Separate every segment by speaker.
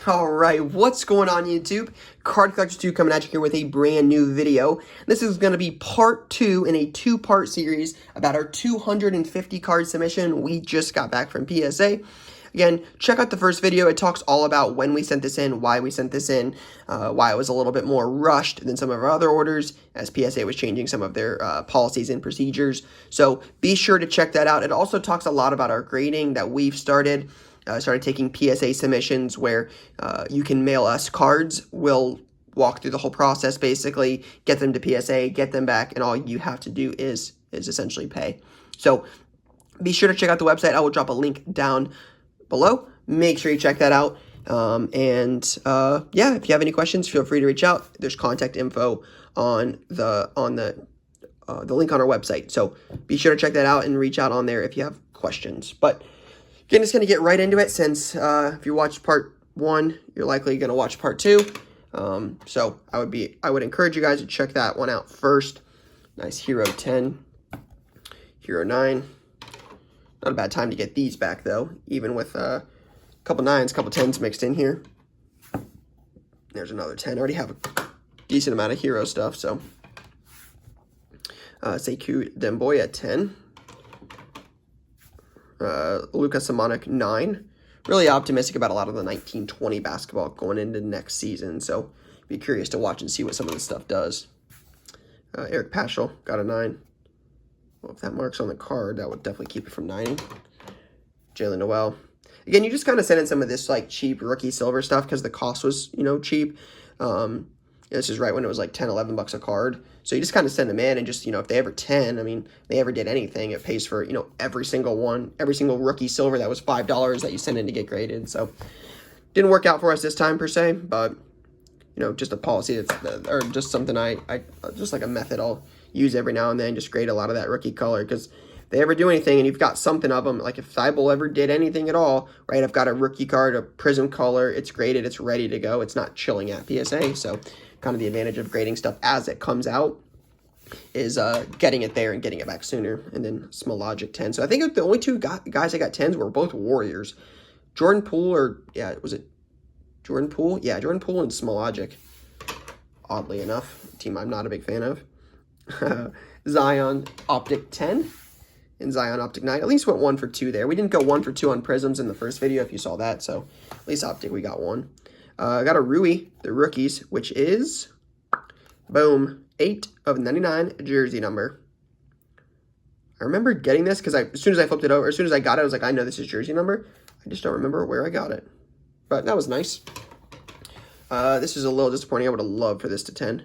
Speaker 1: All right, what's going on YouTube? Card Collectors 2 coming at you here with a brand new video. This is going to be part 2 in a 2-part series about our 250 card submission we just got back from PSA. Again, check out the first video. It talks all about when we sent this in, why we sent this in, why it was a little bit more rushed than some of our other orders, as PSA was changing some of their policies and procedures. So be sure to check that out. It also talks a lot about our grading that we've started taking PSA submissions where you can mail us cards. We'll walk through the whole process, basically, get them to PSA, get them back, and all you have to do is essentially pay. So be sure to check out the website. I will drop a link down below. Make sure you check that out. Yeah, if you have any questions, feel free to reach out. There's contact info on the link on our website. So be sure to check that out and reach out on there if you have questions. But again, just going to get right into it since if you watched part 1, you're likely going to watch part 2. So I would encourage you guys to check that one out first. Nice Hero 10, Hero 9. Not a bad time to get these back, though, even with a couple 9s, couple 10s mixed in here. There's another 10. I already have a decent amount of Hero stuff, so. Sekou Demboya 10. Luka Doncic 9. Really optimistic about a lot of the 1920 basketball going into next season, so be curious to watch and see what some of this stuff does. Eric Paschal got a 9. Well, if that marks on the card, that would definitely keep it from 9. Jalen Noel. Again, you just kind of send in some of this like cheap rookie silver stuff because the cost was, cheap. This is right when it was like 10, 11 bucks a card. So you just kind of send them in and just, if they ever 10, I mean, they ever did anything, it pays for, every single one, every single rookie silver that was $5 that you send in to get graded. So didn't work out for us this time per se, but, just a policy that's, or just something I just like a method I'll use every now and then, just grade a lot of that rookie color because if they ever do anything and you've got something of them, like if Thibault ever did anything at all, right, I've got a rookie card, a prism color, it's graded, it's ready to go, it's not chilling at PSA, so kind of the advantage of grading stuff as it comes out is getting it there and getting it back sooner. And then Small Logic 10. So I think the only two guys that got 10s were both Warriors. Jordan Poole, was it Jordan Poole? Yeah, Jordan Poole and Small Logic. Oddly enough, a team I'm not a big fan of. Zion Optic 10 and Zion Optic 9. At least went 1 for 2 there. We didn't go 1 for 2 on Prisms in the first video if you saw that. So at least Optic we got 1. I got a Rui, the rookies, which is, boom, 8 of 99 jersey number. I remember getting this because as soon as I flipped it over, as soon as I got it, I was like, I know this is jersey number. I just don't remember where I got it. But that was nice. This is a little disappointing. I would have loved for this to 10.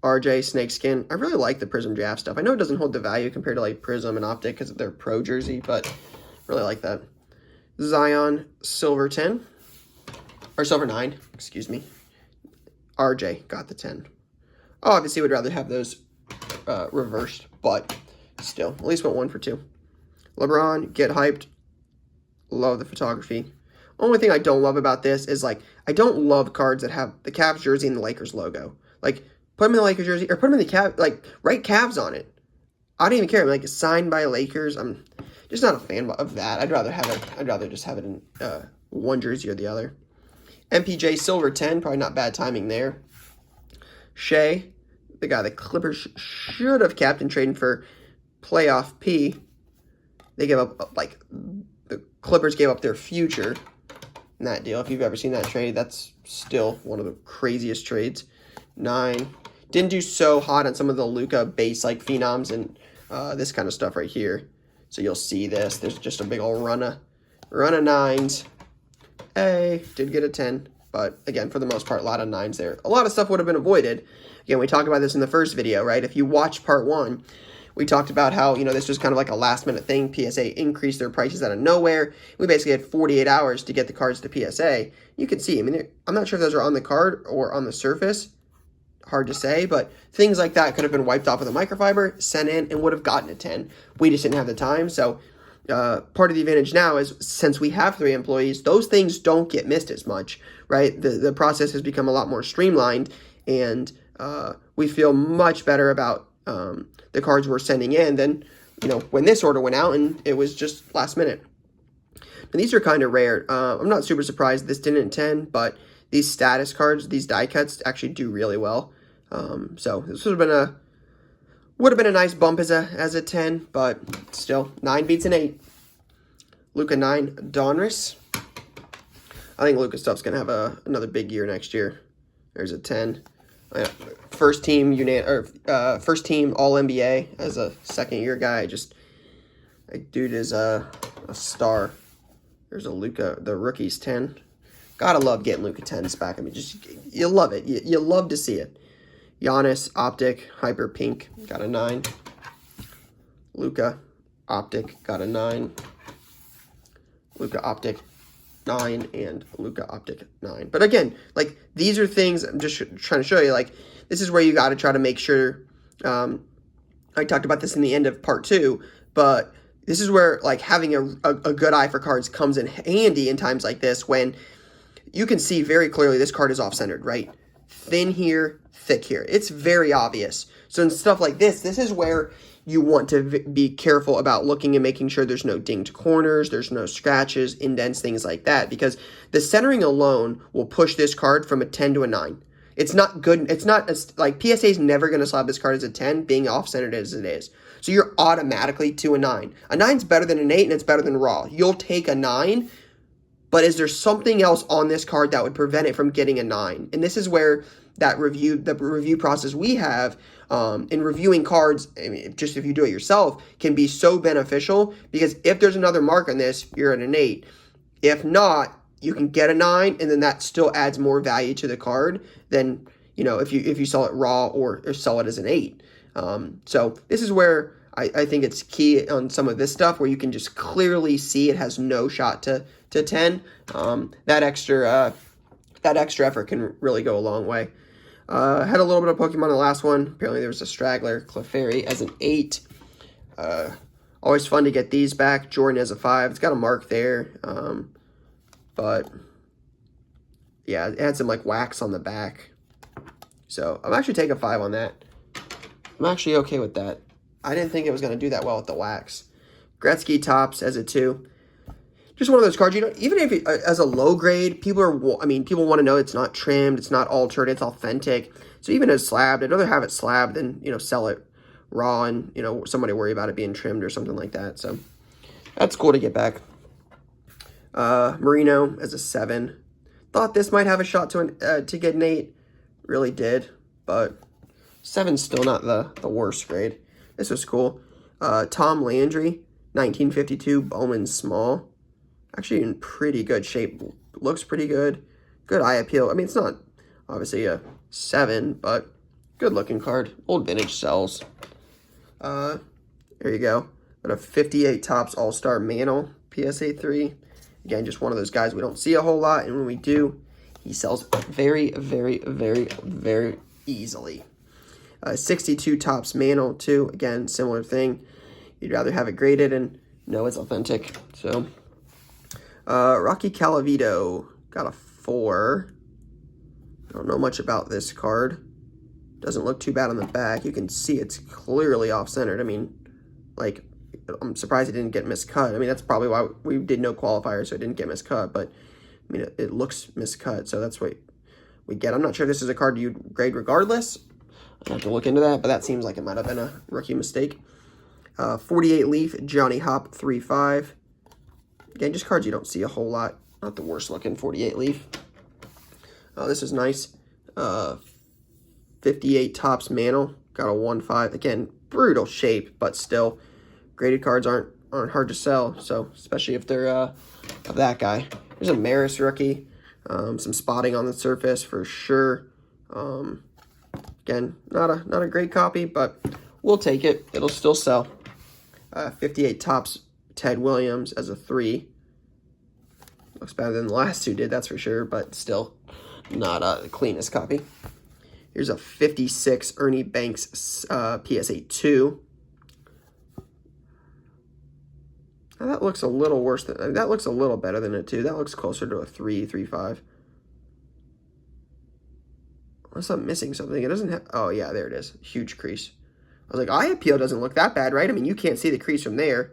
Speaker 1: RJ, Snakeskin. I really like the Prism Draft stuff. I know it doesn't hold the value compared to like Prism and Optic because of their Pro jersey, but really like that. Zion, Silver 10. Or Silver 9, excuse me. RJ got the 10. Obviously, would rather have those reversed, but still, at least went 1 for 2. LeBron, Get Hyped. Love the photography. Only thing I don't love about this is, like, I don't love cards that have the Cavs jersey and the Lakers logo. Like, put them in the Lakers jersey, or put them in the Cavs, like, write Cavs on it. I don't even care. Like, it's signed by Lakers. I'm just not a fan of that. I'd rather just have it in one jersey or the other. MPJ Silver 10, probably not bad timing there. Shea, the guy the Clippers should have kept and traded for Playoff P. They gave up, like, the Clippers gave up their future in that deal. If you've ever seen that trade, that's still one of the craziest trades. 9. Didn't do so hot on some of the Luka base, like, phenoms and this kind of stuff right here. So you'll see this. There's just a big old run of 9s. Did get a 10, but again, for the most part, a lot of 9s there. A lot of stuff would have been avoided. Again, we talked about this in the first video, right? If you watch part 1, we talked about how, this was kind of like a last-minute thing. PSA increased their prices out of nowhere. We basically had 48 hours to get the cards to PSA. You can see, I mean, I'm not sure if those are on the card or on the surface. Hard to say, but things like that could have been wiped off with a microfiber, sent in, and would have gotten a 10. We just didn't have the time, so part of the advantage now is since we have 3 employees, those things don't get missed as much, right? The process has become a lot more streamlined, and we feel much better about the cards we're sending in than, when this order went out and it was just last minute. And these are kind of rare. I'm not super surprised this didn't 10, but these status cards, these die cuts, actually do really well. So this would have been a nice bump as a 10, but still 9 beats an 8. Luka 9 Donruss. I think Luka stuff's gonna have another big year next year. There's a 10. First team All NBA as a second year guy. Dude is a star. There's a Luka, the rookies 10. Gotta love getting Luka 10s back. I mean, you love it. You love to see it. Giannis Optic Hyper Pink got a 9. Luka Optic got a 9. Luka Optic 9 and Luka Optic 9. But again, like, these are things I'm just trying to show you. Like, this is where you got to try to make sure. I talked about this in the end of part 2, but this is where, like, having a good eye for cards comes in handy in times like this, when you can see very clearly this card is off-centered, right? Thin here, thick here. It's very obvious. So in stuff like this is where you want to be careful about looking and making sure there's no dinged corners, there's no scratches, indents, things like that, because the centering alone will push this card from a 10 to a 9. It's not good. It's not, like, PSA is never going to slap this card as a 10, being off-centered as it is. So you're automatically to a 9. A 9's better than an 8, and it's better than raw. You'll take a 9, but is there something else on this card that would prevent it from getting a 9? And this is where the review process we have in reviewing cards, I mean, just if you do it yourself, can be so beneficial, because if there's another mark on this, you're at an 8. If not, you can get a 9, and then that still adds more value to the card than, if you sell it raw or sell it as an 8. So this is where I think it's key on some of this stuff, where you can just clearly see it has no shot to 10. That extra effort can really go a long way. Had a little bit of Pokemon in the last one. Apparently there was a straggler, Clefairy as an 8. Always fun to get these back. Jordan as a 5. It's got a mark there. But yeah, it had some, like, wax on the back. So I'm actually taking a 5 on that. I'm actually okay with that. I didn't think it was going to do that well with the wax. Gretzky Tops as a 2. Just one of those cards, even if as a low grade, people want to know it's not trimmed, it's not altered, it's authentic. So even as slabbed, I'd rather have it slabbed than, sell it raw and, somebody worry about it being trimmed or something like that. So that's cool to get back. Marino as a 7. Thought this might have a shot to get an 8. Really did, but 7's still not the worst grade. This was cool. Tom Landry, 1952 Bowman Small. Actually in pretty good shape. Looks pretty good. Good eye appeal. I mean, it's not obviously a 7, but good looking card. Old vintage sells. There you go. Got a 58 Topps All-Star Mantle, PSA 3. Again, just one of those guys we don't see a whole lot, and when we do, he sells very, very, very, very easily. 62 Topps Mantle, too. Again, similar thing. You'd rather have it graded and know it's authentic. So, Rocky Calavito got a 4. I don't know much about this card. Doesn't look too bad on the back. You can see it's clearly off-centered. I mean, like, I'm surprised it didn't get miscut. I mean, that's probably why we did no qualifier, so it didn't get miscut. But, I mean, it looks miscut, so that's what we get. I'm not sure if this is a card you'd grade regardless. I'd have to look into that, but that seems like it might have been a rookie mistake. 48 Leaf, Johnny Hop, 3-5. Again, just cards you don't see a whole lot. Not the worst looking 48 Leaf. This is nice. 58 Topps Mantle, got a 1-5. Again, brutal shape, but still, graded cards aren't hard to sell. So especially if they're of that guy. There's a Maris rookie. Some spotting on the surface for sure. Again, not a great copy, but we'll take it. It'll still sell. 58 Topps Ted Williams as a 3. Looks better than the last 2 did, that's for sure, but still not the cleanest copy. Here's a 56 Ernie Banks PSA 2. Now that looks a little worse than, that looks a little better than a 2. That looks closer to a 3.5. Unless I'm missing something. It doesn't have, oh yeah, there it is. Huge crease. I was like, eye appeal doesn't look that bad, right? I mean, you can't see the crease from there.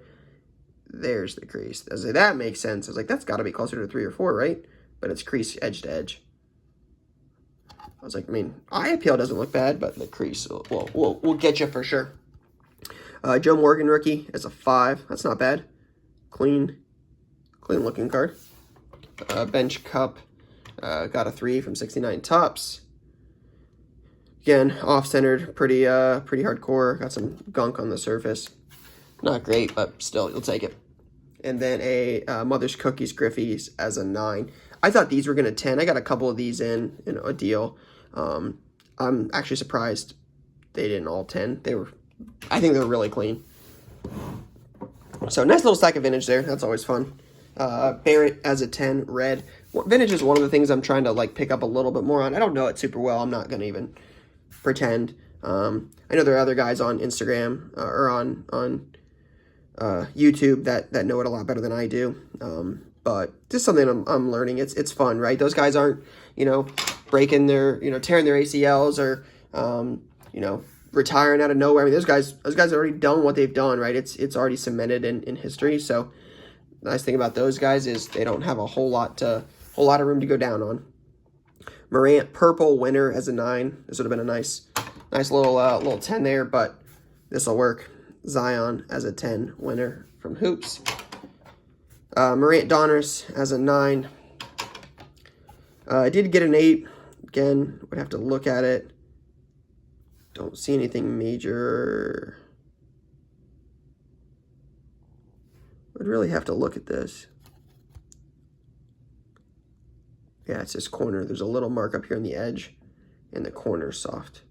Speaker 1: There's the crease. I was like, that makes sense. I was like, that's got to be closer to 3 or 4, right? But it's crease edge to edge. I was like, I mean, eye appeal doesn't look bad, but the crease will get you for sure. Joe Morgan rookie as a 5. That's not bad. Clean looking card. Bench Cup. Got a 3 from 69 Tops. Again, off-centered, pretty hardcore. Got some gunk on the surface. Not great, but still, you'll take it. And then a Mother's Cookies Griffies as a 9. I thought these were going to 10. I got a couple of these in a deal. I'm actually surprised they didn't all 10. I think they were really clean. So nice little stack of vintage there. That's always fun. Barrett as a 10, red. Vintage is one of the things I'm trying to pick up a little bit more on. I don't know it super well. I'm not going to even pretend. I know there are other guys on Instagram or on YouTube that know it a lot better than I do. But just something I'm learning. It's fun, right? Those guys aren't, breaking their, tearing their ACLs or, retiring out of nowhere. I mean, those guys have already done what they've done, right? It's already cemented in history. So the nice thing about those guys is they don't have a whole lot of room to go down on. Morant purple winner as a 9. This would have been a nice little 10 there, but this will work. Zion as a 10 winner from Hoops. Morant Donners as a 9. I did get an 8. Again, would have to look at it. Don't see anything major. Would really have to look at this. Yeah, it's this corner. There's a little mark up here on the edge, and the corner's soft.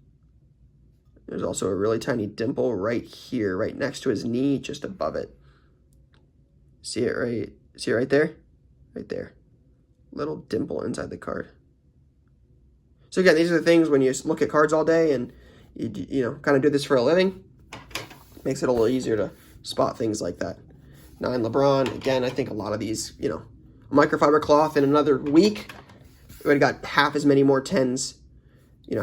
Speaker 1: There's also a really tiny dimple right here, right next to his knee, just above it. See it right there? Right there. Little dimple inside the card. So again, these are the things when you look at cards all day and you kind of do this for a living, makes it a little easier to spot things like that. 9 LeBron. Again, I think a lot of these, a microfiber cloth in another week, we would have got half as many more 10s.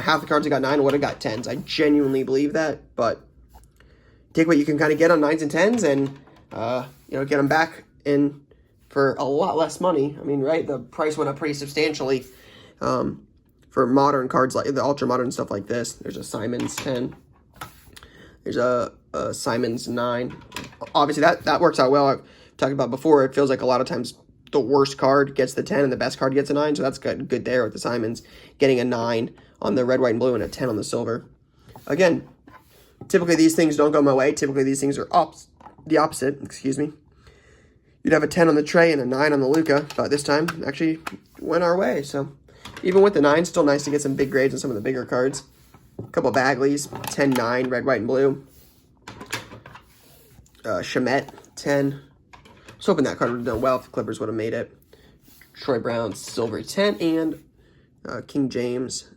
Speaker 1: Half the cards that got 9 would have got 10s. I genuinely believe that, but take what you can kind of get on 9s and 10s and, get them back in for a lot less money. I mean, right? The price went up pretty substantially for modern cards, like the ultra modern stuff like this. There's a Simons 10. There's a Simons 9. Obviously, that works out well. I've talked about before. It feels like a lot of times the worst card gets the 10 and the best card gets a 9. So that's good there with the Simons getting a 9 on the red, white, and blue and a 10 on the silver. Again, typically these things don't go my way. Typically these things are the opposite. Excuse me. You'd have a 10 on the Trey and a 9 on the Luka, but this time actually went our way. So even with the 9, still nice to get some big grades on some of the bigger cards. A couple Bagleys, 10-9, red, white, and blue. Shamet, 10. I was hoping that card would have done well if the Clippers would have made it. Troy Brown, silver, 10. And King James,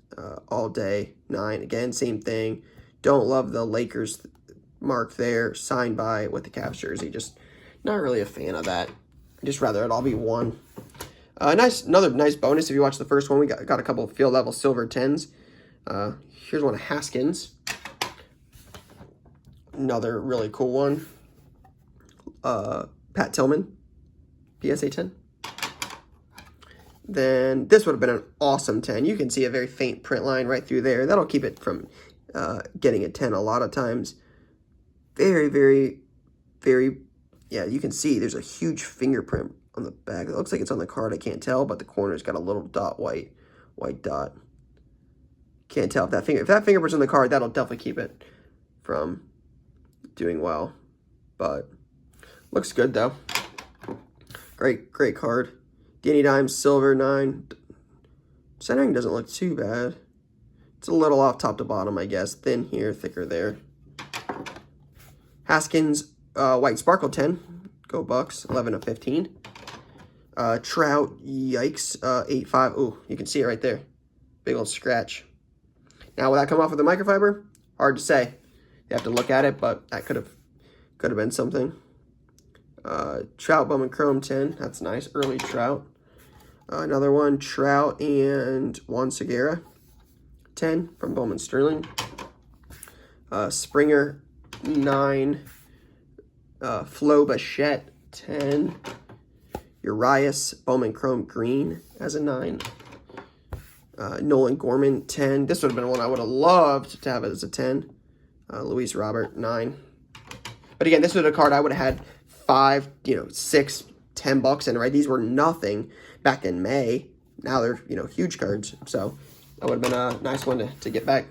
Speaker 1: all day, 9. Again, same thing. Don't love the Lakers mark there. Signed by with the Cavs jersey. Just not really a fan of that. I'd just rather it all be 1. Another nice bonus. If you watch the first one, we got a couple of field level silver 10s. Here's one of Haskins. Another really cool one. Pat Tillman, PSA 10. Then this would have been an awesome 10. You can see a very faint print line right through there. That'll keep it from getting a 10 a lot of times. Very, very, very, yeah, you can see there's a huge fingerprint on the back. It looks like it's on the card. I can't tell, but the corner's got a little dot, white dot. Can't tell if that fingerprint's on the card. That'll definitely keep it from doing well. But looks good though. Great card. Danny Dimes, silver 9. Centering doesn't look too bad. It's a little off top to bottom, I guess. Thin here, thicker there. Haskins, white sparkle 10. Go Bucks, 11/15. Trout, yikes, 8/5. Ooh, you can see it right there. Big old scratch. Now, will that come off with a microfiber? Hard to say. You have to look at it, but that could have been something. Trout, Bowman Chrome 10. That's nice. Early Trout. Another one, Trout and Juan Segura 10 from Bowman Sterling. Springer 9. Flo Bichette 10. Urias Bowman Chrome Green as a 9. Nolan Gorman, 10. This would have been one I would have loved to have it as a 10. Luis Robert, 9. But again, this was a card I would have had 5, $6, $10 in, right? These were nothing back in May. Now they're, huge cards. So that would have been a nice one to get back.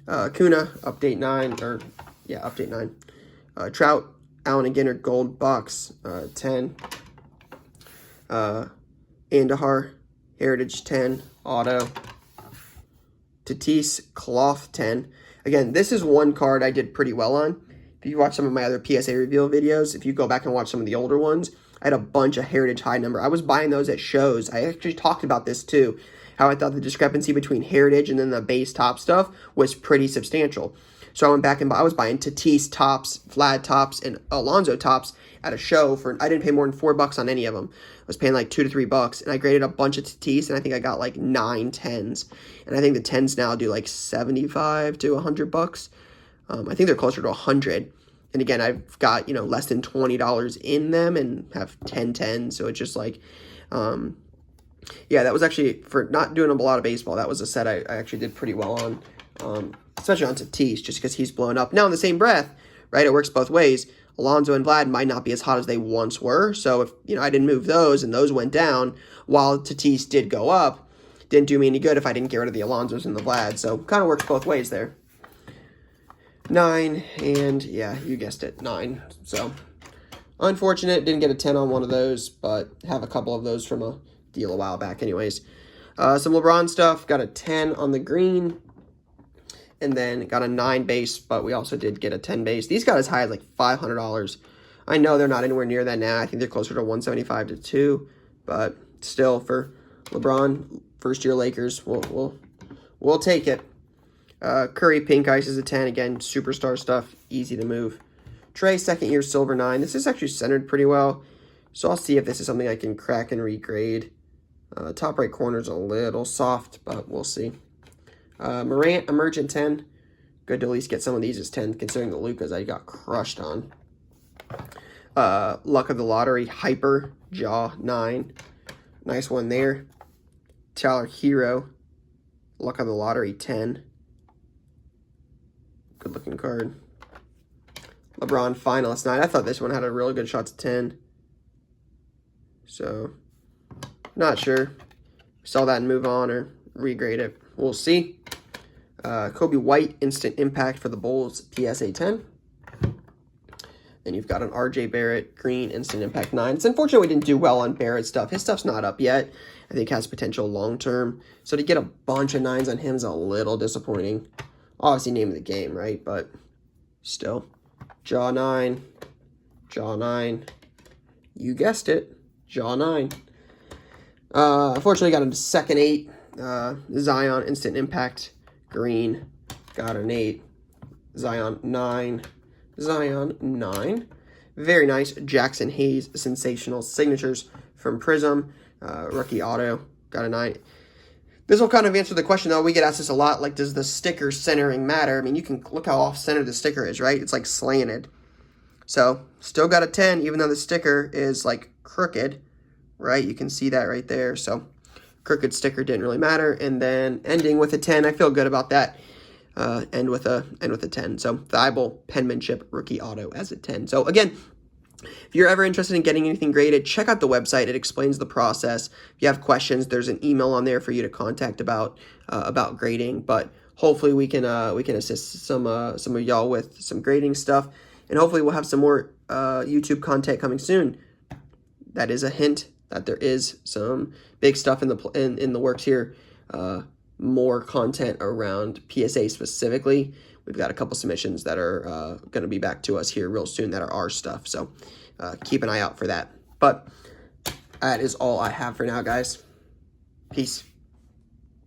Speaker 1: Kuna, update 9, update 9. Trout, Allen and Ginter, gold box, 10. Andahar, Heritage, 10. Auto. Tatis, cloth, 10. Again, this is one card I did pretty well on. If you watch some of my other PSA reveal videos, if you go back and watch some of the older ones, I had a bunch of Heritage high number. I was buying those at shows. I actually talked about this too, how I thought the discrepancy between Heritage and then the base top stuff was pretty substantial. So I went back and I was buying Tatis tops, Vlad tops, and Alonso tops at a show I didn't pay more than $4 on any of them. I was paying like $2 to $3, and I graded a bunch of Tatis, and I think I got like 9 10s. And I think the 10s now do like $75 to $100. I think they're closer to 100. And again, I've got, less than $20 in them and have 10 10s. So it's just like, that was actually, for not doing a lot of baseball, that was a set I actually did pretty well on, especially on Tatis, just because he's blown up. Now, in the same breath, right, it works both ways. Alonso and Vlad might not be as hot as they once were. So if, I didn't move those and those went down while Tatis did go up, didn't do me any good if I didn't get rid of the Alonsos and the Vlad. So kind of works both ways there. 9, and yeah, you guessed it, 9. So unfortunate, didn't get a 10 on one of those, but have a couple of those from a deal a while back anyways. Some LeBron stuff, got a 10 on the green, and then got a 9 base, but we also did get a 10 base. These got as high as like $500. I know they're not anywhere near that now. I think they're closer to 175 to 2, but still, for LeBron, first-year Lakers, we'll take it. Curry Pink Ice is a 10. Again, superstar stuff, easy to move. Trey, second-year Silver 9. This is actually centered pretty well, so I'll see if this is something I can crack and regrade. Top right corner is a little soft, but we'll see. Morant, Emergent 10. Good to at least get some of these as 10, considering the Lukas I got crushed on. Luck of the Lottery, Hyper, Jaw 9. Nice one there. Tyler Hero, Luck of the Lottery 10. Good looking card. LeBron Finalist 9. I thought this one had a really good shot to 10. So, not sure. Sell that and move on or regrade it. We'll see. Kobe White, Instant Impact for the Bulls, PSA 10. Then you've got an RJ Barrett, Green, Instant Impact 9. It's unfortunate we didn't do well on Barrett's stuff. His stuff's not up yet. I think has potential long-term. So to get a bunch of 9s on him is a little disappointing. Obviously, name of the game, right? But still. Jaw 9. Jaw 9. You guessed it. Jaw 9. Unfortunately, got a second 8. Zion, Instant Impact, Green. Got an 8. Zion 9. Zion 9. Very nice. Jackson Hayes, Sensational Signatures from Prism. Rookie Auto. Got a 9. This will kind of answer the question, though. We get asked this a lot, like, does the sticker centering matter? I mean, you can look how off-centered the sticker is, right? It's, like, slanted. So, still got a 10, even though the sticker is, like, crooked, right? You can see that right there. So, crooked sticker didn't really matter. And then ending with a 10, I feel good about that. End with a 10. So, Thibault Penmanship Rookie Auto as a 10. So, again, if you're ever interested in getting anything graded, check out the website. It explains the process. If you have questions, there's an email on there for you to contact about grading. But hopefully we can assist some of y'all with some grading stuff, and hopefully we'll have some more YouTube content coming soon. That is a hint that there is some big stuff in the works here. More content around PSA specifically. We've got a couple submissions that are going to be back to us here real soon that are our stuff. So keep an eye out for that. But that is all I have for now, guys. Peace.